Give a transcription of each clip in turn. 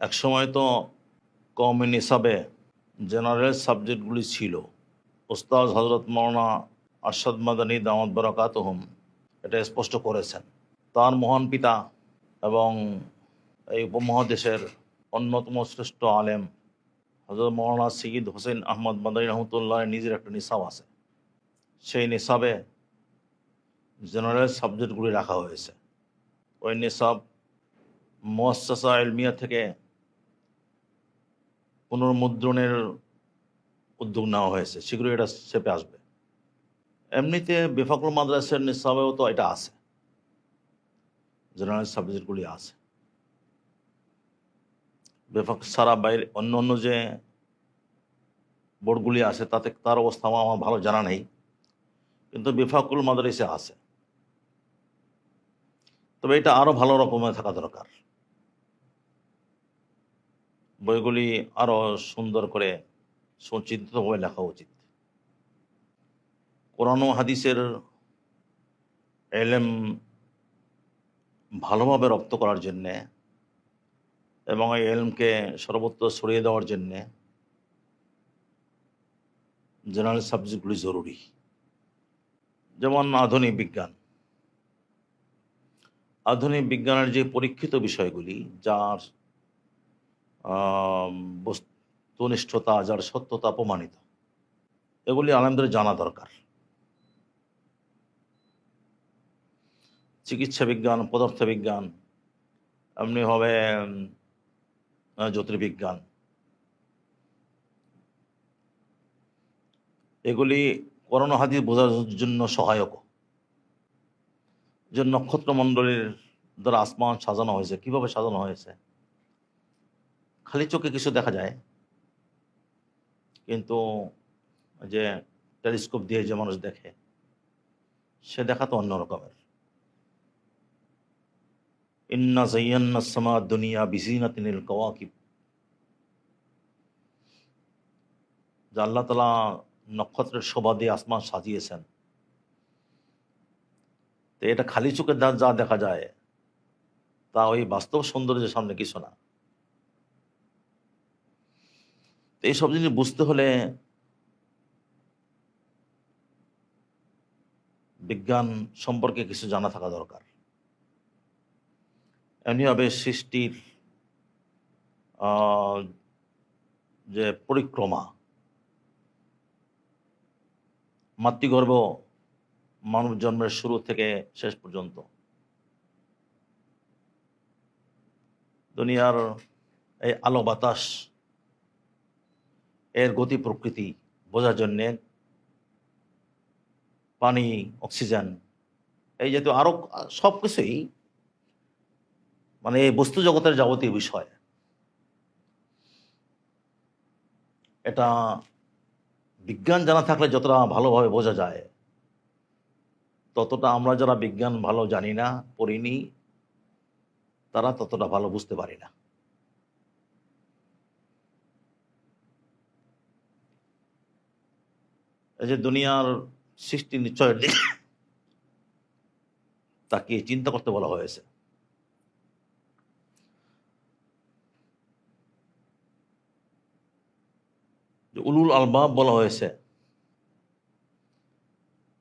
একসময় তো কওমে নিসাবে জেনারেল সাবজেক্টগুলি ছিল। ওস্তাদ হজরত মৌলানা আরশাদ মাদানী দামাত বারাকাতুহুম এটা স্পষ্ট করেছেন। তার মহান পিতা এবং এই উপমহাদেশের অন্যতম শ্রেষ্ঠ আলেম হজরত মৌলানা সৈয়দ হোসেন আহমদ মাদানী রহমতুল্লাহ নিজের একটা নিসাব আছে। সেই নিসাবে জেনারেল সাবজেক্টগুলি রাখা হয়েছে। ওই নিসাব মুআসসাসা ইলমিয়া থেকে পুনর্মুদ্রণের উদ্যোগ নেওয়া হয়েছে, শীঘ্রই এটা চেপে আসবে। এমনিতে বেফাকুল মাদ্রাসার নিসাবেও তো এটা আছে, জেনারেল সাবজেক্টগুলি আছে। বেফাক সারা বাইরে অন্য অন্য যে বোর্ডগুলি আছে তাতে তার অবস্থা আমার ভালো জানা নেই, কিন্তু বেফাকুল মাদ্রাসা আছে। তবে এটা আরও ভালো রকমের থাকা দরকার। বইগুলি আরও সুন্দর করে সুচিন্তিতভাবে লেখা উচিত। কোরআন ও হাদিসের এলেম ভালোভাবে রপ্ত করার জন্যে এবং এই এলমকে সর্বত্র ছড়িয়ে দেওয়ার জন্যে জেনারেল সাবজেক্টগুলি জরুরি। যেমন আধুনিক বিজ্ঞান। আধুনিক বিজ্ঞানের যে পরীক্ষিত বিষয়গুলি, যার বস্তুনিষ্ঠতা, যার সত্যতা প্রমাণিত, এগুলি আলেমদের জানা দরকার। চিকিৎসা বিজ্ঞান, পদার্থবিজ্ঞান, এমনি হবে জ্যোতির্বিজ্ঞান, এগুলি কোরআন ও হাদিস বোঝার জন্য সহায়ক। যে নক্ষত্রমণ্ডলীর দ্বারা আসমান সাজানো হয়েছে, কিভাবে সাজানো হয়েছে, খালি চোখে কিছু দেখা যায়, কিন্তু যে টেলিস্কোপ দিয়ে যে মানুষ দেখে, সে দেখা তো অন্য রকমের। ইন্না যায়্যান্না সামা দুনিয়া বিজিনাতিনিল কাওয়াকিব, যে আল্লাহ তাআলা নক্ষত্রের শোভা দিয়ে আসমান সাজিয়েছেন। তো এটা খালি চোখে যা দেখা যায় তা ওই বাস্তব সৌন্দর্যের সামনে কিছু না। এইসব জিনিস বুঝতে হলে বিজ্ঞান সম্পর্কে কিছু জানা থাকা দরকার। এমনিভাবে সৃষ্টির যে পরিক্রমা, মাতৃগর্ভ মানব জন্মের শুরু থেকে শেষ পর্যন্ত, দুনিয়ার এই আলো বাতাস এর গতি প্রকৃতি বোঝার জন্যে পানি, অক্সিজেন, এই জাতীয় আরো সব কিছুই, মানে এই বস্তু জগতের যাবতীয় বিষয়, এটা বিজ্ঞান জানা থাকলে যতটা ভালোভাবে বোঝা যায়, ততটা আমরা যারা বিজ্ঞান ভালো জানি না, পড়িনি, তারা ততটা ভালো বুঝতে পারি না। এই যে দুনিয়ার সৃষ্টি নিশ্চয়ের দিকে তাকে চিন্তা করতে বলা হয়েছে। যে উলুল আলবাব বলা হয়েছে,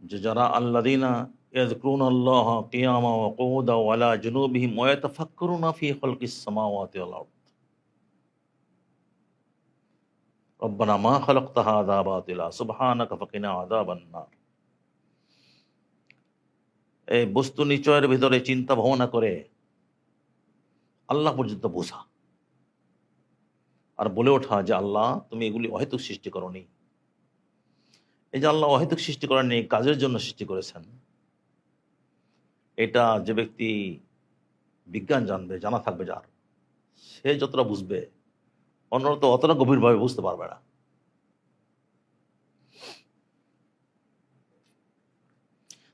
যে যারা আল্লাযীনা ইয়াযকুরুনাল্লাহা কিয়ামান ওয়া কুউদান ওয়া আলা জুনুবিহিম ওয়া ইয়াতাফাক্কারুনা ফী খালকিস সামাওয়াতি ওয়াল আরদ রব্বানা মা খালাকতা হাযা বাতিলা সুবহানাকা ফাকিনা আযাবান নার। এই বস্তু নিচয়ের ভিতরে চিন্তা ভাবনা করে আল্লাহ পর্যন্ত বোঝা আর বলে ওঠা যে আল্লাহ তুমি এগুলি অহেতুক সৃষ্টি করনি। এই যে আল্লাহ অহেতুক সৃষ্টি করেননি, কাজের জন্য সৃষ্টি করেছেন, এটা যে ব্যক্তি বিজ্ঞান জানবে, জানা থাকবে যার, সে যতটা বুঝবে অন্যরা তো অতটা গভীরভাবে বুঝতে পারবে না।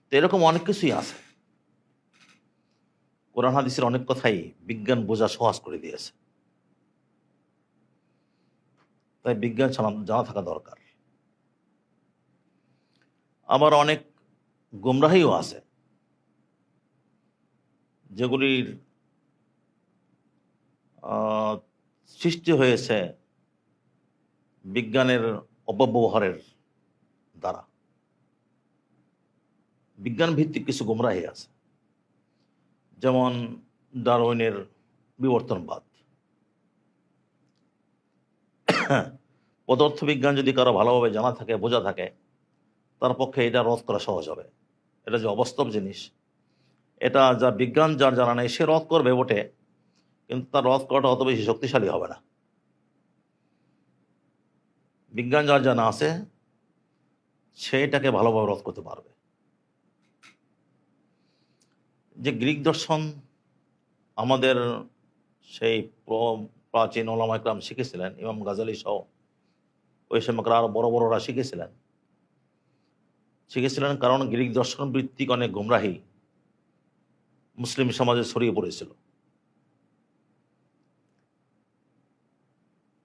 তো এরকম অনেক কিছুই আছে। কোরআন হাদিসের অনেক কথাই বিজ্ঞান বোঝা সহজ করে দিয়েছে। তাই বিজ্ঞান জানা থাকা দরকার। আবার অনেক গুমরাহিও আছে, যেগুলির সৃষ্টি হয়েছে বিজ্ঞানের অপব্যবহারের দ্বারা। বিজ্ঞান ভিত্তিক কিছু গোমরাহি আছে, যেমন ডারউইনের বিবর্তনবাদ। পদার্থবিজ্ঞান যদি কারো ভালোভাবে জানা থাকে, বোঝা থাকে, তার পক্ষে এটা রদ করা সহজ হবে। এটা যে অবাস্তব জিনিস, এটা যা বিজ্ঞান যার জানা নেই সে রদ করবে বটে, কিন্তু তার রদ করাটা অত বেশি শক্তিশালী হবে না। বিজ্ঞান যার জানা আছে সেটাকে ভালোভাবে রদ করতে পারবে। যে গ্রিক দর্শন আমাদের সেই প্রাচীন ওলামা ইকরাম শিখেছিলেন, ইমাম গাজালি সহ ওই সময়কার আরো বড় বড়রা শিখেছিলেন কারণ গ্রিক দর্শন ভিত্তিক অনেক গুমরাহি মুসলিম সমাজে ছড়িয়ে পড়েছিল।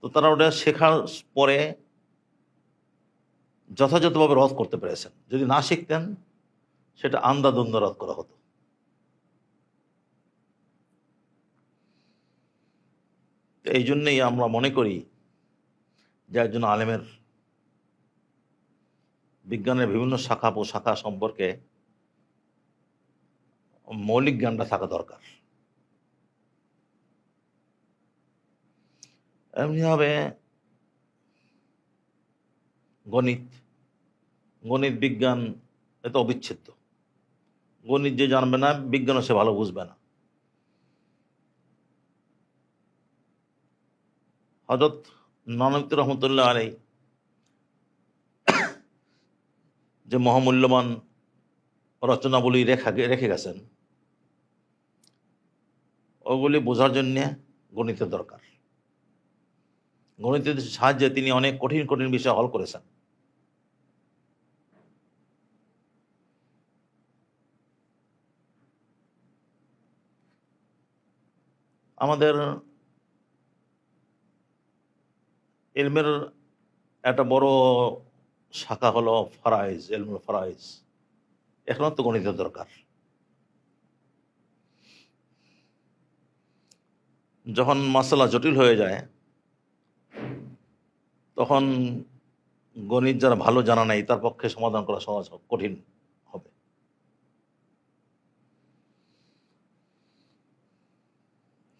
তো তারা ওটা শেখার পরে যথাযথভাবে রদ করতে পেরেছেন। যদি না শিখতেন সেটা আন্ধাধুন্ধ রদ করা হতো। এই জন্যই আমরা মনে করি যে একজন আলেমের বিজ্ঞানের বিভিন্ন শাখা প্রশাখা সম্পর্কে মৌলিক জ্ঞানটা থাকা দরকার। এমনিভাবে গণিত গণিত বিজ্ঞান এত অবিচ্ছেদ্য। গণিত যে জানবে না বিজ্ঞানও সে ভালো বুঝবে না। হযরত নানবী রহমতুল্লাহ আলাইহি যে মহামূল্যবান রচনাবলী রেখে গেছেন, ওগুলি বোঝার জন্য গণিতের দরকার। গণিতের সাহায্যে তিনি অনেক কঠিন কঠিন বিষয় হল করেছেন। আমাদের ইলমের একটা বড় শাখা হলো ফারাইজ, ইলমুল ফারাইজ। এখনো তো গণিতের দরকার। যখন মাসালা জটিল হয়ে যায় তখন গণিত যারা ভালো জানা নেই তার পক্ষে সমাধান করা সহজ কঠিন হবে।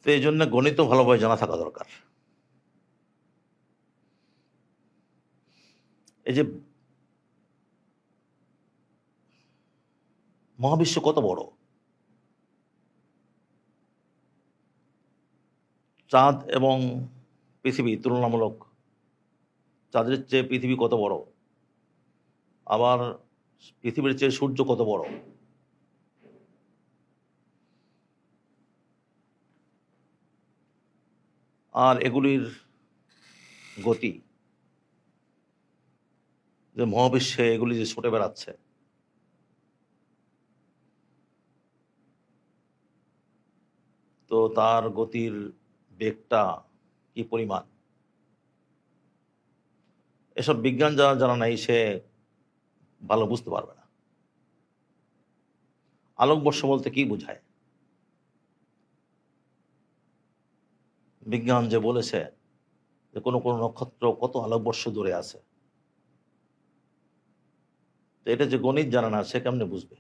তো এই জন্য গণিতও ভালোভাবে জানা থাকা দরকার। এই যে মহাবিশ্ব কত বড়, চাঁদ এবং পৃথিবী তুলনামূলক, চাঁদের চেয়ে পৃথিবী কত বড়, আবার পৃথিবীর চেয়ে সূর্য কত বড়। আর এগুলির গতি, যে মহাবিশ্বে এগুলি যে ছুটে বেড়াচ্ছে, তো তার গতির বেগটা কি পরিমাণ, এসব বিজ্ঞান যারা জানা নাই সে ভালো বুঝতে পারবে না। আলোকবর্ষ বলতে কি বোঝায়? বিজ্ঞান যে বলেছে যে কোনো কোনো নক্ষত্র কত আলোকবর্ষ দূরে আছে, তো এটা যে গণিত জানা না সে কেমনে বুঝবে?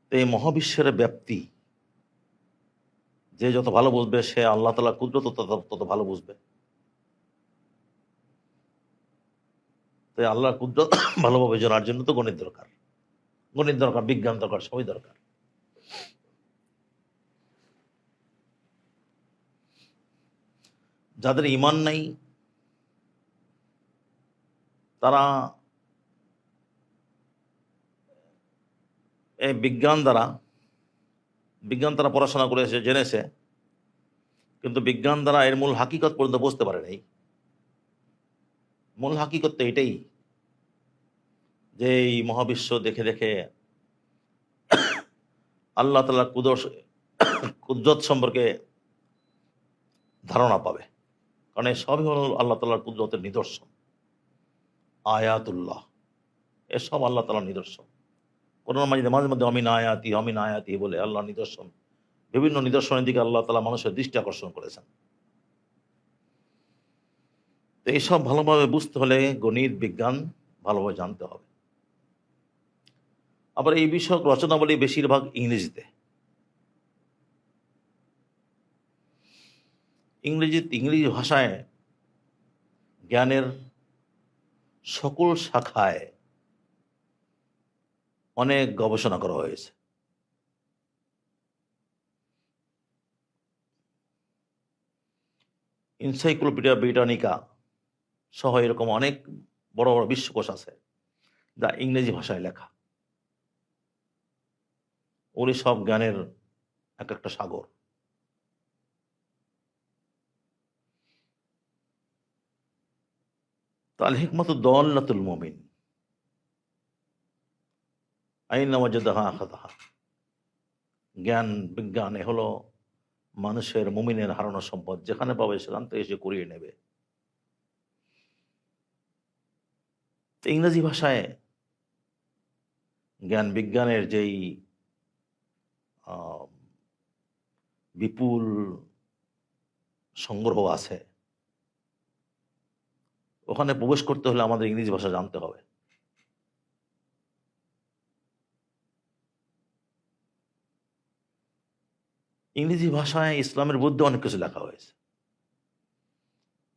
তো এই মহাবিশ্বের ব্যাপ্তি যে যত ভালো বুঝবে সে আল্লাহ তাআলার কুদরত তত ভালো বুঝবে। তাই আল্লাহর কুদরত ভালোভাবে জানার জন্য তো গণিত দরকার, বিজ্ঞান দরকার, সবই দরকার। যাদের ঈমান নাই তারা এই বিজ্ঞান তারা পড়াশোনা করেছে, জেনেছে, কিন্তু বিজ্ঞান দ্বারা এর মূল হাকিকত পর্যন্ত বুঝতে পারে নাই। মূল হাকিকত তো এটাই যে এই মহাবিশ্ব দেখে দেখে আল্লাহ তাআলার কুদরত সম্পর্কে ধারণা পাবে। কারণ এই সবই হল আল্লাহ তাআলার কুদরতের নিদর্শন, আয়াতুল্লাহ। এসব আল্লাহ তাআলার নিদর্শন। কোরআন মাজিদে মাঝে মধ্যে অমিন আয়াতি বলে আল্লাহর নিদর্শন বিভিন্ন নিদর্শনের দিকে আল্লাহ তাআলা মানুষের দৃষ্টি আকর্ষণ করেছেন। তো এইসব ভালোভাবে বুঝতে হলে গণিত, বিজ্ঞান ভালোভাবে জানতে হবে। আবার এই বিষয়ক রচনাবলী বেশিরভাগ ইংরেজিতে। ইংরেজি ভাষায় জ্ঞানের সকল শাখায় অনেক গবেষণা করা হয়েছে। এনসাইক্লোপিডিয়া ব্রিটানিকা সহ এরকম অনেক বড় বড় বিশ্বকোষ আছে যা ইংরেজি ভাষায় লেখা। ওরই সব জ্ঞানের এক একটা সাগর। তো আল হিকমাতু দাল্লাতুল মুমিন আইনা ওয়াজাদাহা আখাযাহা। জ্ঞান বিজ্ঞান এ হলো মানুষের মুমিনের হারানো সম্পদ, যেখানে পাবে সেখান থেকে এসে কুড়িয়ে নেবে। তো ইংরেজি ভাষায় জ্ঞান বিজ্ঞানের যেই আহ, বিপুল সংগ্রহ আছে, ওখানে প্রবেশ করতে হলে আমাদের ইংরেজি ভাষা জানতে হবে। ইংরেজি ভাষায় ইসলামের বিরুদ্ধে অনেক কিছু লেখা হয়েছে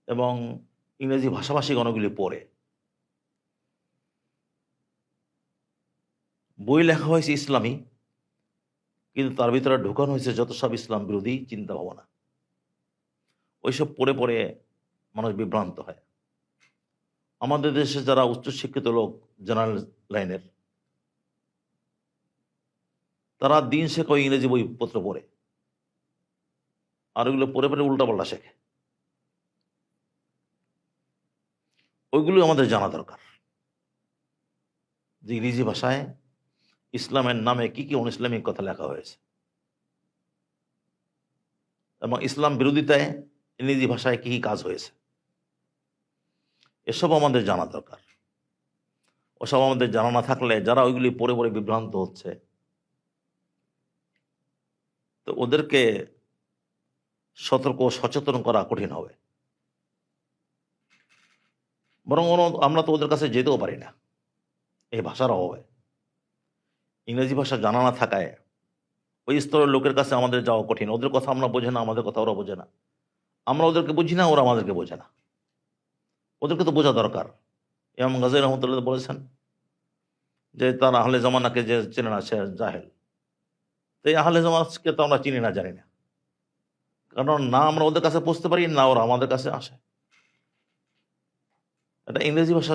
এবং ইংরেজি ভাষাভাষী অনেকগুলি পড়ে বই লেখা হয়েছে ইসলামী, কিন্তু তার ভিতরে ঢোকানো হয়েছে যত সব ইসলাম বিরোধী চিন্তা ভাবনা। ওইসব পড়ে পড়ে মানুষ বিভ্রান্ত হয়। আমাদের দেশে যারা উচ্চশিক্ষিত লোক জেনারেল লাইনের, তারা দিন শেখে ওই ইংরেজি বইপত্র পড়ে, আর ওইগুলো পড়ে পড়ে উল্টাপাল্টা শেখে। ওইগুলো আমাদের জানা দরকার যে ইংরেজি ভাষায় ইসলামের নামে কি কি অনইসলামিক কথা লেখা হয়েছে এবং ইসলাম বিরোধিতায় ইংরেজি ভাষায় কি কি কাজ হয়েছে, এসব আমাদের জানা দরকার। ওসব আমাদের জানা না থাকলে যারা ওইগুলি পড়ে পড়ে বিভ্রান্ত হচ্ছে, তো ওদেরকে সতর্ক সচেতন করা কঠিন হবে। বরং আমরা তো ওদের কাছে যেতেও পারি না এই ভাষার অভাবে। ইংরেজি ভাষা জানা না থাকায় ওই স্তরের লোকের কাছে আমাদের যাওয়া কঠিন। ওদের কথা আমরা বোঝে না, আমাদের কথা ওরা বোঝে না। আমরা ওদেরকে বুঝি না, ওরা আমাদেরকে বোঝে না। ওদেরকে তো বোঝা দরকার। ইমাম গাজী রহমতুল্লাহ বলেছেন যে তার আহলে জামানাকে যে চেনে না সে জাহেল। তো এই আহলে জামানাকে তো আমরা চিনি না, জানি না, কারণ না আমরা ওদের কাছে পৌঁছতে পারি না ওরা আমাদের কাছে আসে। এটা ইংরেজি ভাষা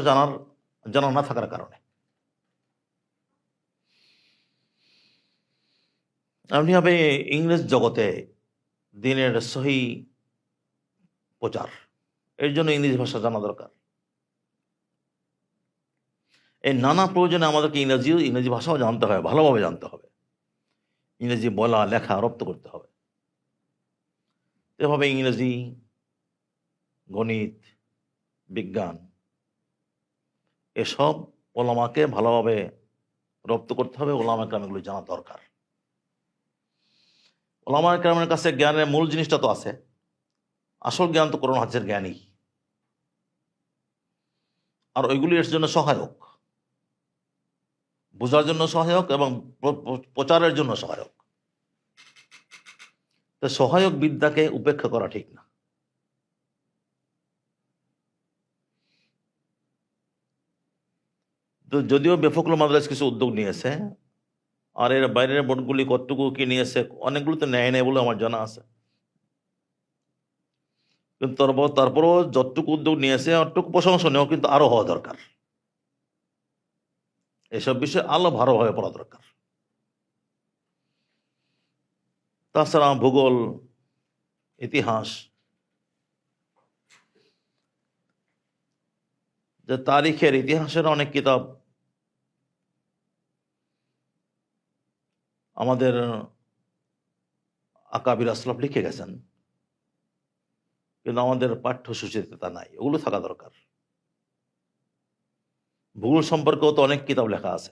জানা না থাকার কারণে। এমনিভাবে ইংরেজ জগতে দিনের সহি প্রচার, এর জন্য ইংরেজি ভাষা জানা দরকার। এই নানা প্রয়োজনে আমাদেরকে ইংরেজি ভাষাও জানতে হবে, ভালোভাবে জানতে হবে। ইংরেজি বলা, লেখা, রপ্ত করতে হবে। এভাবে ইংরেজি, গণিত, বিজ্ঞান এসব ওলামাকে ভালোভাবে রপ্ত করতে হবে। ওলামা কেরাম এগুলো জানা দরকার। ওলামা কেরামের কাছে জ্ঞানের মূল জিনিসটা তো আছে, আসল জ্ঞান তো কোরআন হাদিসের জ্ঞানই, আর ওইগুলি এর জন্য সহায়ক, বোঝার জন্য সহায়ক এবং প্রচারের জন্য সহায়ক। তো সহায়ক বিদ্যাকে উপেক্ষা করা ঠিক না। তো যদিও বেফকল মাদ্রাস কিছু উদ্যোগ নিয়েছে, আর এর বাইরের বোর্ডগুলি কতটুকু কি নিয়েছে, অনেকগুলো তো নেয় নেই বলে আমার জানা আছে। কিন্তু তারপরও যতটুকু উদ্যোগ নিয়েছে অতটুকু প্রশংসনীয়, কিন্তু আরো হওয়া দরকার। এসব বিষয়ে আলো ভালোভাবে পড়া দরকার। তাছাড়া ভূগোল, ইতিহাস, যে তারিখের ইতিহাসের অনেক কিতাব আমাদের আকাবির আসলাফ লিখে গেছেন, কিন্তু আমাদের পাঠ্যসূচিতে তা নাই। ওগুলো থাকা দরকার। ভূগোল সম্পর্কেও তো অনেক কিতাব লেখা আছে।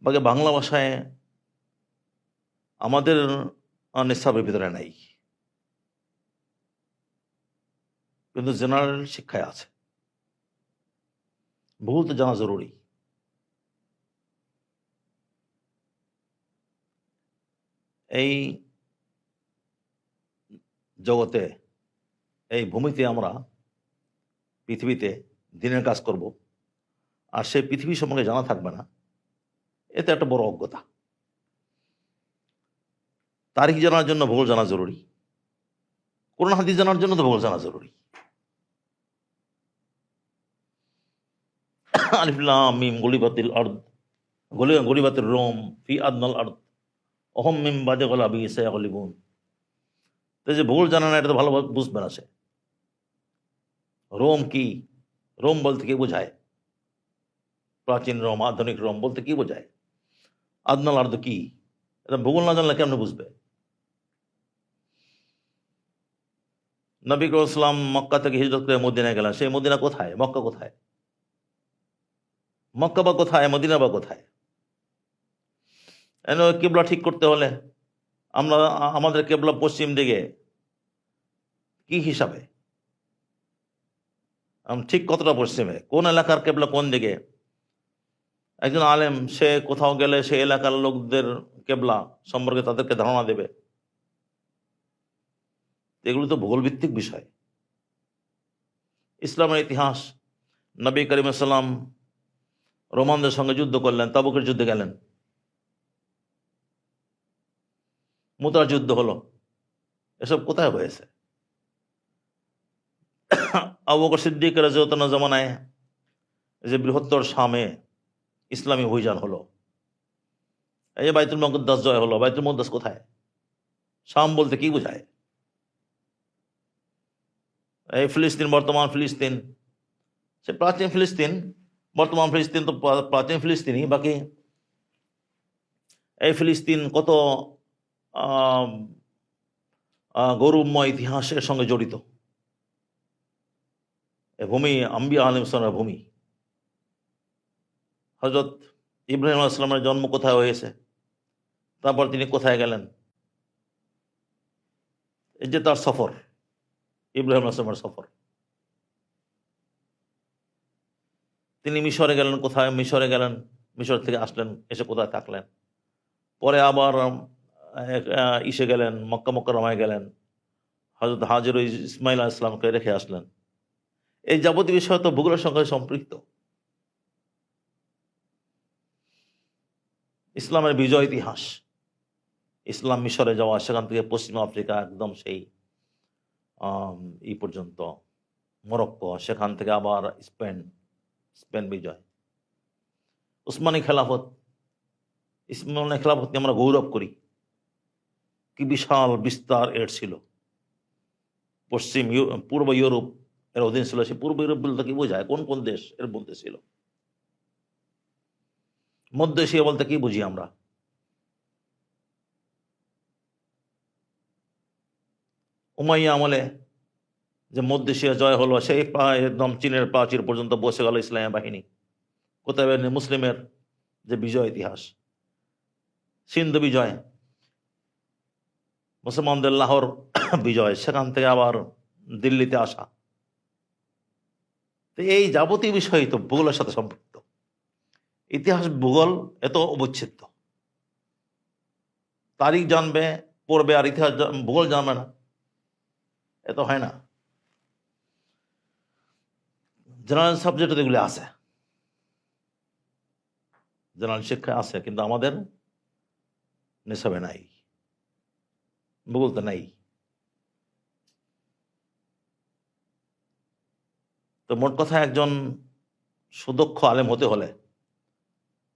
বাকি বাংলা ভাষায় আমাদের নিসাবের ভিতরে নেই, কিন্তু জেনারেল শিক্ষায় আছে। ভূগোল তো জানা জরুরি। এই জগতে, এই ভূমিতে আমরা পৃথিবীতে দিনের কাজ করব, আর সেই পৃথিবী সম্পর্কে জানা থাকবে না, এতে একটা বড় অজ্ঞতা। তারিখ জানার জন্য ভূগোল জানা জরুরি, কোরআন হাদিস জানার জন্য তো ভূগোল জানা জরুরি। আলিফ লাম মিম গুলিবাতিল আরদ, গুলিবাতিল রোম ফি আদনাল আরদ অহম মিম বাদে গলাবি সায়াগলিবুন। তো যে ভূগোল জানা না, এটা তো ভালো বুঝবে না সে। রোম কি, রোম বলতে কি বোঝায়? প্রাচীন রোম, আধুনিক রোম বলতে কি বোঝায়? আদনাল আরদ কি, এটা ভূগোল না জানলে কেমন বুঝবে? নবী করিম সাল্লাম মক্কা থেকে হিজরত করে মদিনায় গেলেন, সেই মদিনা কোথায়? মক্কা কোথায়? মক্কা বা কোথায়, মদিনা বা কোথায়? কেবলা ঠিক করতে হলে আমরা আমাদের কেবলা পশ্চিম দিকে, কি হিসাবে ঠিক কতটা পশ্চিমে, কোন এলাকার কেবলা কোন দিকে? একজন আলেম সে কোথাও গেলে সে এলাকার লোকদের কেবলা সম্পর্কে তাদেরকে ধারণা দেবে। এগুলো তো ভূগোল ভিত্তিক বিষয়। ইসলামের ইতিহাস, নবী করিম সাল্লাম রোমানদের সঙ্গে যুদ্ধ করলেন, তাবুকের যুদ্ধে গেলেন, মুতার যুদ্ধ হলো, এসব কোথায় হয়েছে? আবু বকর সিদ্দিক রাদিয়াল্লাহু জামানায় যে বৃহত্তর শামে ইসলামী অভিযান হলো, এই যে বাইতুল মুকদ্দাস জয় হলো, বাইতুল মুকদ্দাস কোথায়? শাম বলতে কি বোঝায়? এই ফিলিস্তিন, বর্তমান ফিলিস্তিন, সে প্রাচীন ফিলিস্তিন, বর্তমান ফিলিস্তিন তো প্রাচীন ফিলিস্তিনই, বাকি এই ফিলিস্তিন কত গৌরবময় ইতিহাসের সঙ্গে জড়িত। এ ভূমি আম্বিয়া আলাইহিস সালামের ভূমি। হযরত ইব্রাহিম আলাইহিস সালামের জন্ম কোথায় হয়েছে, তারপর তিনি কোথায় গেলেন, এই যে তার সফর, ইব্রাহিম আলাইহিস সালামের সফর। তিনি মিশরে গেলেন, কোথায় মিশরে গেলেন, মিশর থেকে আসলেন, এসে কোথায় থাকলেন, পরে আবার ইসে গেলেন, মক্কা মুকাররমায় গেলেন, হযরত হাজর ও ইসমাইল আলাইহিস সালামকে রেখে আসলেন। এই যাবতীয় বিষয় তো ভূগোলের সঙ্গে সম্পৃক্ত। ইসলামের বিজয় ইতিহাস, ইসলাম মিশরে যাওয়া, সেখান থেকে পশ্চিম আফ্রিকা একদম সেই ই পর্যন্ত মরক্কো, সেখান থেকে আবার স্পেন, স্পেন বিজয়, উসমানী খেলাফত। উসমানী খেলাফত নিয়ে আমরা গৌরব করি, কি বিশাল বিস্তার এর ছিল। পশ্চিম পূর্ব ইউরোপ এর অধীন ছিল। সে পূর্ব ইউরোপ বলতে কি বোঝায়, কোন কোন দেশ এর মধ্যে ছিল? মধ্য এশিয়া বলতে কি বুঝি আমরা? উমাইয়া আমলে যে মধ্য এশিয়া জয় হলো, সেই একদম চীনের প্রাচীর পর্যন্ত বসে গেল ইসলামী বাহিনী। কোথায় মুসলিমের যে বিজয় ইতিহাস, সিন্ধু বিজয়, মুসলমানদের লাহোর বিজয়, সেখান থেকে আবার দিল্লিতে আসা। তো এই যাবতীয় বিষয় তো ভূগোলের সাথে সম্পৃক্ত। ইতিহাস ভূগোল এত অবচ্ছেদ্য। তারিখ জানবে, পড়বে, আর ইতিহাস ভূগোল জানবে না, এত হয় না। জেনারেল সাবজেক্ট এগুলি আছে, জেনারেল শিক্ষা আছে, কিন্তু আমাদের নিসাবে নাই, ভূগোল তো নাই। তো মোট কথা, একজন সুদক্ষ আলেম হতে হলে,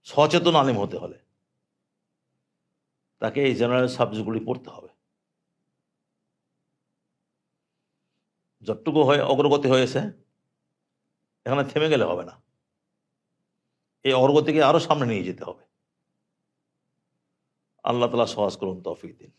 সচেতন আলেম হতে হলে, তাকে এই জেনারেল সাবজেক্টগুলি পড়তে হবে। যতটুকু হয়ে অগ্রগতি হয়েছে, এখানে থেমে গেলে হবে না, এই অগ্রগতিকে আরো সামনে নিয়ে যেতে হবে। আল্লাহ তাআলা সহজ করুন, তৌফিক দিন।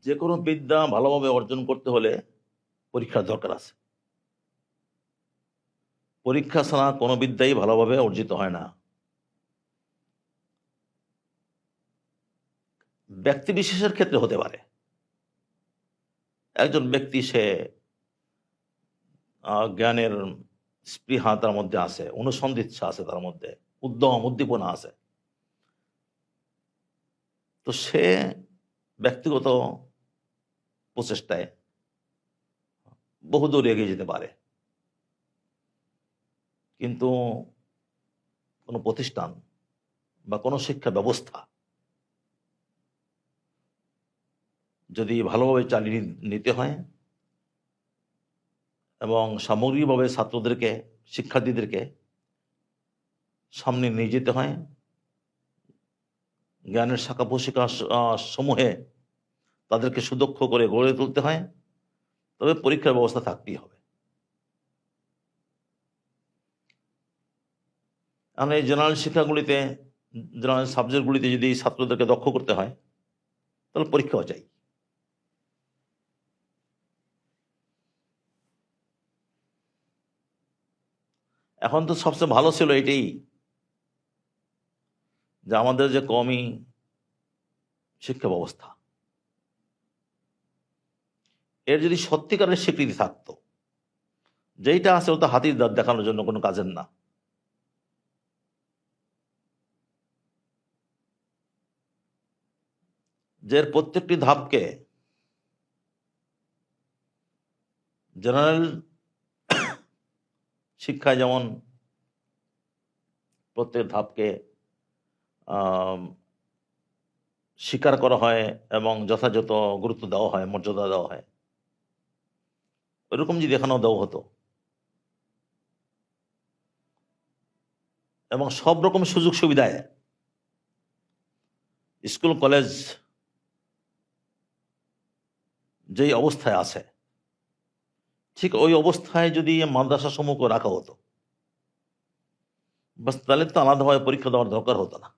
যে কোনো বিদ্যা ভালোভাবে অর্জন করতে হলে পরীক্ষার দরকার আছে। পরীক্ষা ছাড়া কোনো বিদ্যাই ভালোভাবে অর্জিত হয় না। ব্যক্তি বিশেষের ক্ষেত্রে হতে পারে। একজন ব্যক্তি সে জ্ঞানের স্পৃহা তার মধ্যে আছে, অনুসন্ধিৎসা আছে তার মধ্যে, উদ্যম উদ্দীপনা আছে, তো সে ব্যক্তিগত প্রচেষ্টায় বহুদূর এগিয়ে যেতে পারে। কিন্তু কোনো প্রতিষ্ঠান বা কোনো শিক্ষা ব্যবস্থা যদি ভালোভাবে চালিয়ে নিতে হয় এবং সামগ্রিকভাবে ছাত্রদেরকে, শিক্ষার্থীদেরকে সামনে নিয়ে যেতে হয়, জ্ঞানের শাখা প্রশিক্ষা সমূহে তাদেরকে সুদক্ষ করে গড়ে তুলতে হয়, তবে পরীক্ষার ব্যবস্থা থাকতেই হবে। এখন এই জেনারেল শিক্ষাগুলিতে, জেনারেল সাবজেক্টগুলিতে যদি ছাত্রদেরকে দক্ষ করতে হয়, তাহলে পরীক্ষাও চাই। এখন তো সবচেয়ে ভালো ছিল এটাই যে আমাদের যে কওমি শিক্ষা ব্যবস্থা, এর যদি সত্যিকারের স্বীকৃতি থাকতো, যেইটা আছে ওটা হাতির দাঁত দেখানোর জন্য কোনো কাজের না। যে প্রত্যেকটি ধাপকে জেনারেল শিক্ষায় যেমন প্রত্যেক ধাপকে স্বীকার করা হয় এবং যথাযথ গুরুত্ব দেওয়া হয়, মর্যাদা দেওয়া হয়, ওইরকম যদি এখানেও দেওয়া হতো এবং সব রকম সুযোগ সুবিধায় স্কুল কলেজ যেই অবস্থায় আছে ঠিক ওই অবস্থায় যদি মাদ্রাসা সমূহ রাখা হতো, বাস তাহলে তো আলাদাভাবে পরীক্ষা দেওয়ার দরকার হতো না।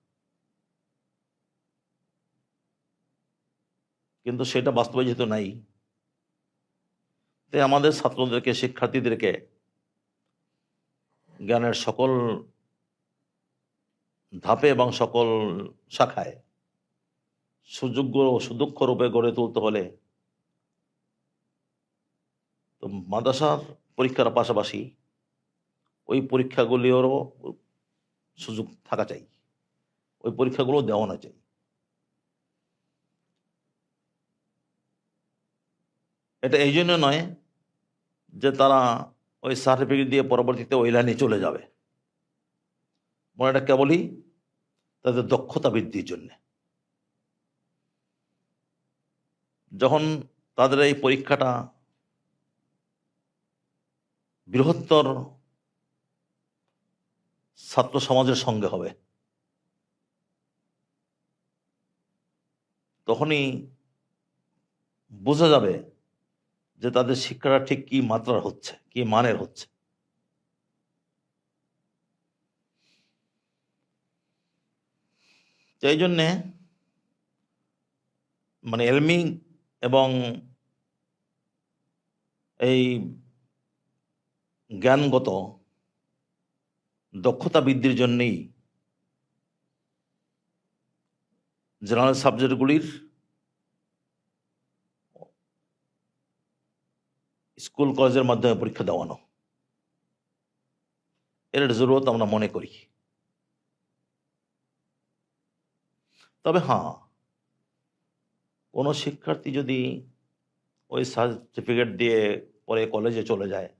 কিন্তু সেটা বাস্তবে যেহেতু নাই, তাই আমাদের ছাত্রদেরকে, শিক্ষার্থীদেরকে জ্ঞানের সকল ধাপে এবং সকল শাখায় সুযোগ্য ও সুদক্ষ রূপে গড়ে তুলতে হলে তো মাদ্রাসার পরীক্ষার পাশাপাশি ওই পরীক্ষাগুলিরও সুযোগ থাকা চাই, ওই পরীক্ষাগুলো দেওয়ানো চাই। এটা এই জন্য নয় যে তারা ওই সার্টিফিকেট দিয়ে পরবর্তীতে ওই লাইনে চলে যাবে, মানে এটা কেবলই তাদের দক্ষতা বৃদ্ধির জন্য। যখন তাদের এই পরীক্ষাটা বৃহত্তর ছাত্র সমাজের সঙ্গে হবে, তখনই বোঝা যাবে যে তাদের শিক্ষাটা ঠিক কি মাত্রার হচ্ছে, কি মানের হচ্ছে। এই জন্যে মানে এলমি এবং এই জ্ঞানগত দক্ষতা বৃদ্ধির জন্যেই জেনারেল সাবজেক্টগুলির স্কুল কলেজের মাধ্যমে পরীক্ষা দেওয়ানো, এর জরুরত আমরা মনে করি। তবে হ্যাঁ, কোনো শিক্ষার্থী যদি ওই সার্টিফিকেট দিয়ে পরে কলেজে চলে যায়,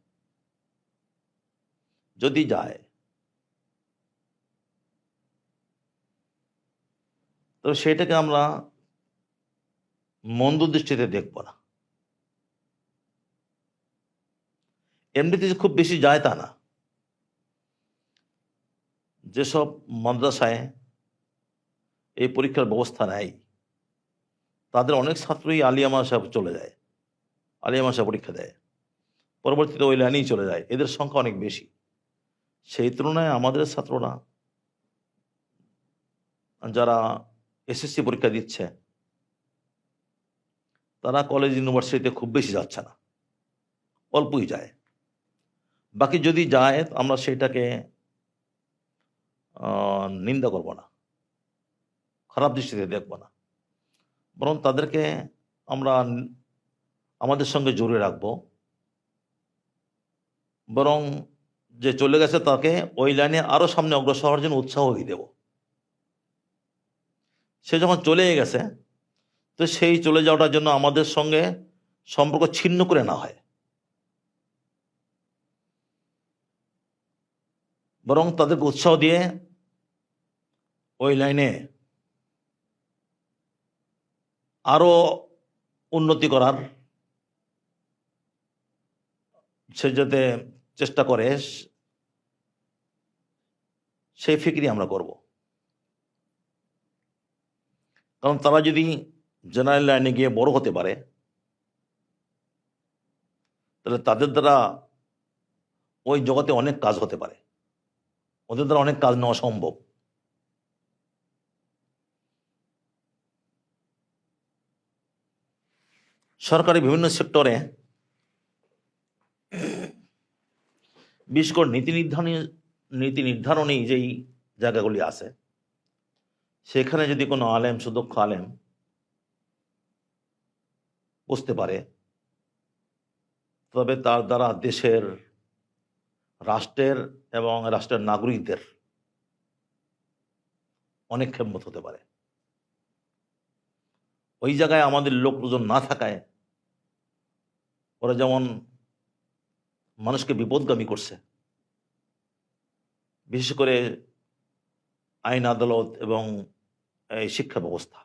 যদি যায়, তো সেটাকে আমরা মন্দ দৃষ্টিতে দেখব না। এমনিতে যে খুব বেশি যায় তা না। যেসব মাদ্রাসায় এই পরীক্ষার ব্যবস্থা নেয়, তাদের অনেক ছাত্রই আলিয়া মাদ্রাসায় চলে যায়, আলিয়া মাদ্রাসায় পরীক্ষা দেয়, পরবর্তীতে ওই লাইনেই চলে যায়, এদের সংখ্যা অনেক বেশি। সেই তুলনায় আমাদের ছাত্ররা যারা এসএসসি পরীক্ষা দিচ্ছে, তারা কলেজ ইউনিভার্সিটিতে খুব বেশি যাচ্ছে না, অল্পই যায়। বাকি যদি যায় আমরা সেটাকে নিন্দা করব না, খারাপ দৃষ্টিতে দেখব না, বরং তাদেরকে আমরা আমাদের সঙ্গে জড়িয়ে রাখবো, বরং যে চলে গেছে তাকে ওই লাইনে আরও সামনে অগ্রসর হওয়ার জন্য উৎসাহই দেব। সে যখন চলে গেছে তো সেই চলে যাওয়াটার জন্য আমাদের সঙ্গে সম্পর্ক ছিন্ন করে না হয়, বরং তাদেরকে উৎসাহ দিয়ে ওই লাইনে আরও উন্নতি করার সে যাতে চেষ্টা করে সেই ফিক্রি আমরা করব। কারণ তারা যদি জেনারেল লাইনে গিয়ে বড় হতে পারে তাহলে তাদের দ্বারা ওই জগতে অনেক কাজ হতে পারে, ওদের দ্বারা অনেক কাজ নেওয়া সম্ভব। সরকারি বিভিন্ন সেক্টরে বিশেষ করে নীতি নির্ধারণী যেই জায়গাগুলি আছে সেখানে যদি কোনো আলেম, সুদক্ষ আলেম বুঝতে পারে তবে তার দ্বারা দেশের, রাষ্ট্রের এবং রাষ্ট্রের নাগরিকদের অনেক খেদমত হতে পারে। ওই জায়গায় আমাদের লোকজন না থাকায় ওরা যেমন মানুষকে বিপদগামী করছে, বিশেষ করে আইন আদালত এবং এই শিক্ষা ব্যবস্থা,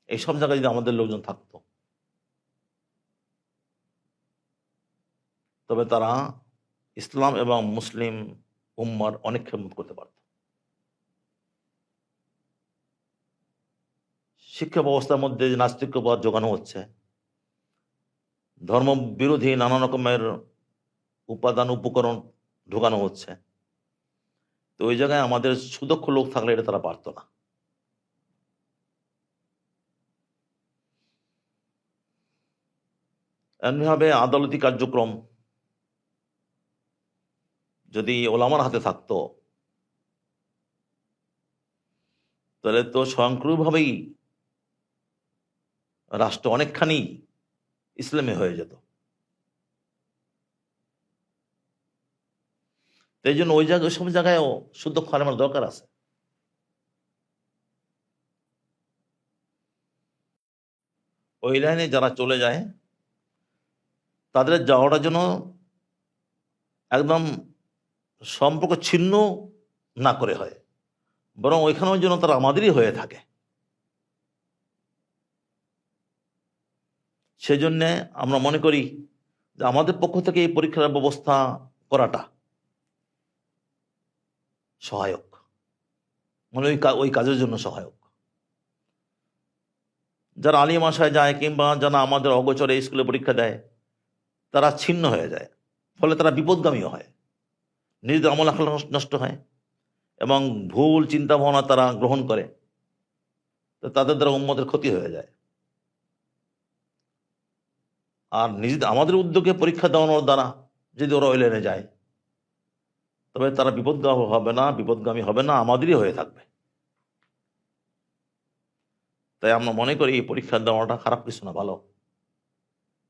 এইসব জায়গায় যদি আমাদের লোকজন থাকতো তবে তারা ইসলাম এবং মুসলিম উম্মার অনেক খেদমত করতে পারত। শিক্ষা ব্যবস্থার মধ্যে যে নাস্তিক্যবাদ যোগানো হচ্ছে, ধর্ম বিরোধী নানা রকমের উপাদান উপকরণ ঢোকানো হচ্ছে, তো ওই জায়গায় আমাদের সুদক্ষ লোক থাকলে এটা তারা পারত না। এমনিভাবে আদালতি কার্যক্রম যদি ওলামার হাতে থাকতো তাহলে তো স্বয়ংক্রিয়ভাবেই রাষ্ট্র অনেকখানি ইসলামী হয়ে যেত। এই জন্য ওই জায়গায়, সব জায়গায়ও সুদক্ষ আলেমের দরকার আছে। ওই লাইনে যারা চলে যায় তাদের যাওয়াটার জন্য একদম সম্পর্ক ছিন্ন না করে হয়, বরং ওইখানের জন্য তারা আমাদেরই হয়ে থাকে। সেজন্যে আমরা মনে করি যে আমাদের পক্ষ থেকে এই পরীক্ষার ব্যবস্থা করাটা সহায়ক, মানে ওই কাজের জন্য সহায়ক। যারা আলিম আশায় যায় কিংবা যারা আমাদের অগোচরে স্কুলে পরীক্ষা দেয় তারা ছিন্ন হয়ে যায়, ফলে তারা বিপদগামীও হয়, নিজেদের আমল আখলাক নষ্ট হয় এবং ভুল চিন্তা ভাবনা তারা গ্রহণ করে, তো তাদের দ্বারা উম্মতের ক্ষতি হয়ে যায়। আর নিজেদের আমাদের উদ্যোগে পরীক্ষা দেওয়ানোর দ্বারা যদি ওরা ওই লাইনে যায় তবে তারা বিপদগামী হবে না, আমাদেরই হয়ে থাকবে। তাই আমরা মনে করি এই পরীক্ষা দেওয়াটা খারাপ কিছু না, ভালো।